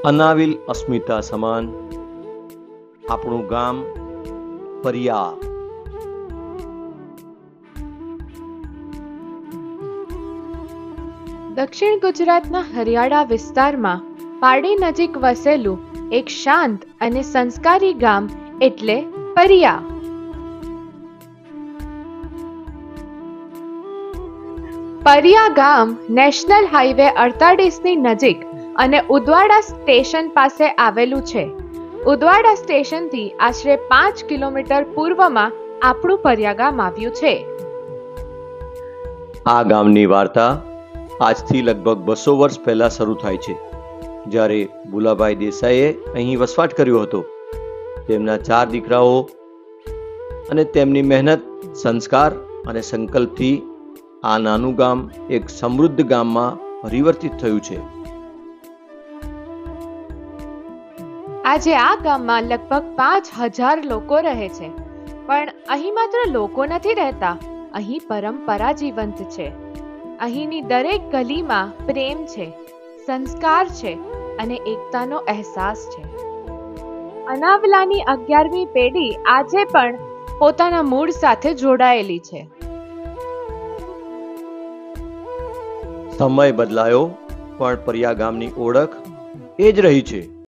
અનાવિલ અસ્મિતા સમાન આપણું ગામ પરિયા. દક્ષિણ ગુજરાતના હરિયાળા વિસ્તારમાં પારડી નજીક વસેલું એક શાંત અને સંસ્કારી ગામ એટલે પરિયા. પરિયા ગામ નેશનલ હાઈવે 48 ની નજીક અને ઉદવાડા સ્ટેશન પાસે આવેલું છે. ઉદવાડા સ્ટેશનથી આશરે 5 કિલોમીટર પૂર્વમાં આપણું પરિયા ગામ આવ્યું છે. આ ગામની વાર્તા આજથી લગભગ 200 વર્ષ પહેલા શરૂ થાય છે, જ્યારે ભુલાભાઈ દેસાઈએ અહીં વસવાટ કર્યો હતો. તેમના 4 દીકરાઓ અને તેમની મહેનત, સંસ્કાર અને સંકલ્પથી આ નાનું ગામ એક સમૃદ્ધ ગામમાં પરિવર્તિત થયું છે. આજે આ ગામમાં લગભગ 5000 લોકો રહે છે. પણ અહીં માત્ર લોકો નથી રહેતા, અહીં પરંપરા જીવંત છે. અહીંની દરેક ગલીમાં પ્રેમ છે, સંસ્કાર છે અને એકતાનો અહેસાસ છે. અનાવલાની 11મી પેઢી આજે પણ પોતાના મૂળ સાથે જોડાયેલી છે. સમય બદલાયો પણ પરિયા ગામની ઓળખ એ જ રહી છે.